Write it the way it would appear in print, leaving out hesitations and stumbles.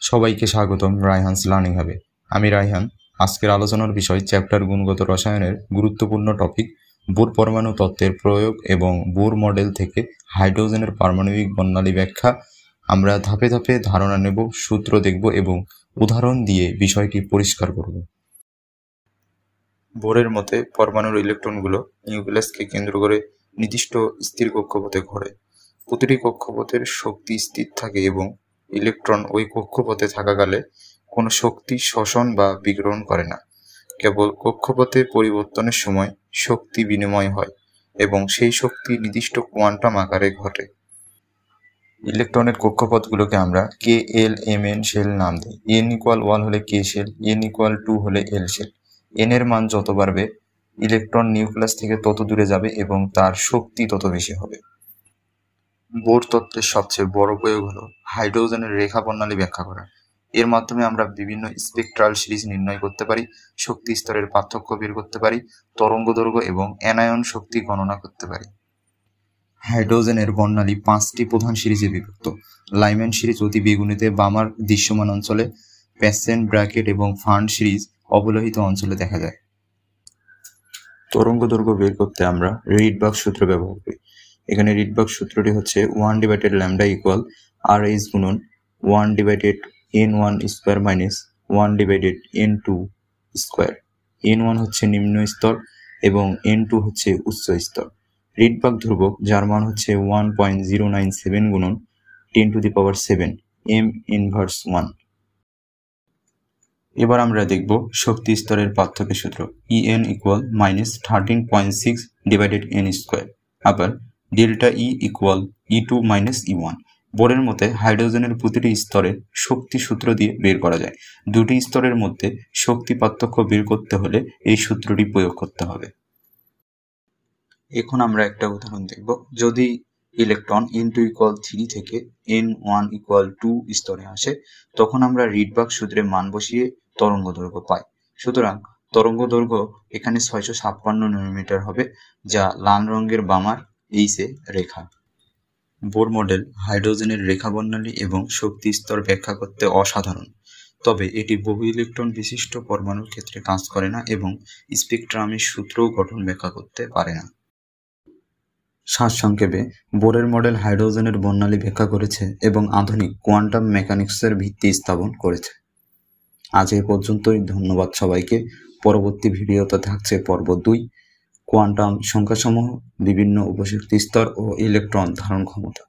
সবাইকে স্বাগতম রায়হানস লার্নিং হাবে। আমি রায়হান। আজকের আলোচনার বিষয় চ্যাপ্টার গুণগত রসায়নের গুরুত্বপূর্ণ টপিক বোর পরমাণু তত্ত্বের প্রয়োগ এবং বোর মডেল থেকে হাইড্রোজেনের পারমাণবিক বর্ণালী ব্যাখ্যা। আমরা ধাপে ধাপে ধারণা নেব, সূত্র দেখব এবং উদাহরণ দিয়ে বিষয়টি পরিষ্কার করব। বোরের মতে পরমাণুর ইলেকট্রনগুলো নিউক্লিয়াসকে কেন্দ্র করে নির্দিষ্ট স্থির কক্ষপথে ঘোরে। প্রতিটি কক্ষপথের শক্তি স্থির থাকে এবং ইলেকট্রন ওই কক্ষপথে থাকাকালে কোনো শক্তি শোষণ বা বিকিরণ করে না। কেবল কক্ষপথে পরিবর্তনের সময় শক্তি বিনিময় হয় এবং সেই শক্তি নির্দিষ্ট কোয়ান্টাম আকারে ঘটে। ইলেকট্রনের কক্ষপথগুলোকে আমরা কে এল এম এন শেল নাম দিই। n=1 হলে কে শেল, n=2 হলে এল শেল। n এর মান যত বাড়বে ইলেকট্রন নিউক্লিয়াস থেকে তত দূরে যাবে এবং তার শক্তি তত বেশি হবে। বোর তত্ত্বের সবচেয়ে বড় প্রয়োগ হলো হাইড্রোজেনের রেখা বর্ণালী ব্যাখ্যা করা। এর মাধ্যমে আমরা বিভিন্ন স্পেকট্রাল সিরিজ নির্ণয় করতে পারি, শক্তি স্তরের পার্থক্য বের করতে পারি, তরঙ্গদৈর্ঘ্য এবং অ্যানায়ন শক্তি গণনা করতে পারি। হাইড্রোজেনের বর্ণালী 5টি প্রধান সিরিজে বিভক্ত। লাইম্যান সিরিজ অতি বেগুনিতে বামার দৃশ্যমান অঞ্চলে, প্যাসেন, ব্র্যাকেট এবং ফার্ন সিরিজ অবলোহিত অঞ্চলে দেখা যায়। তরঙ্গদৈর্ঘ্য বের করতে আমরা রিডবার্গ সূত্র ব্যবহার করি। এখানে রিডবার্গ সূত্রটি হচ্ছে 1/λ = RH গুণন 1/n1² - 1/n2²। n1 হচ্ছে নিম্ন স্তর এবং n2 হচ্ছে উচ্চ স্তর। রিডবার্গ ধ্রুবক, যার মান হচ্ছে 1.097 গুণন 10⁷ m−1। এবার আমরা দেখব শক্তি স্তরের পার্থক্য সূত্র। En = -13.6/n²। আবার ΔE = E2 - E1। বোরের মতে হাইড্রোজেনের প্রতিটি স্তরের শক্তি সূত্র দিয়ে বের করা যায়। দুটি স্তরের মধ্যে শক্তি পার্থক্য বের করতে হলে এই সূত্রটি প্রয়োগ করতে হবে। এখন আমরা একটা উদাহরণ দেখব। যদি ইলেকট্রন n2 = 3 থেকে n1 = 2 স্তরে আসে, তখন আমরা রিডবার্গ সূত্রে মান বসিয়ে তরঙ্গদৈর্ঘ্য পাই। সুতরাং তরঙ্গদৈর্ঘ্য এখানে 656 ন্যানোমিটার হবে, যা লাল রঙের বামার এইচে রেখা। বোর মডেল হাইড্রোজেনের রেখা বর্ণালী এবং শক্তি স্তর ব্যাখ্যা করতে অসাধারণ, তবে এটি বহু ইলেকট্রন বিশিষ্ট পরমাণুর ক্ষেত্রে কাজ করে না এবং স্পেকট্রামের সূত্র গঠন ব্যাখ্যা করতে পারে না। সারসংক্ষেপে, বোরের মডেল হাইড্রোজেনের বর্ণালী ব্যাখ্যা করেছে এবং আধুনিক কোয়ান্টাম মেকানিক্সের ভিত্তি স্থাপন করেছে। আজ এই পর্যন্তই। ধন্যবাদ সবাইকে। পরবর্তী ভিডিওতে থাকছে পর্ব 2, কোয়ান্টাম সংখ্যাসমূহ, বিভিন্ন উপশক্তি স্তর ও ইলেকট্রন ধারণ ক্ষমতা।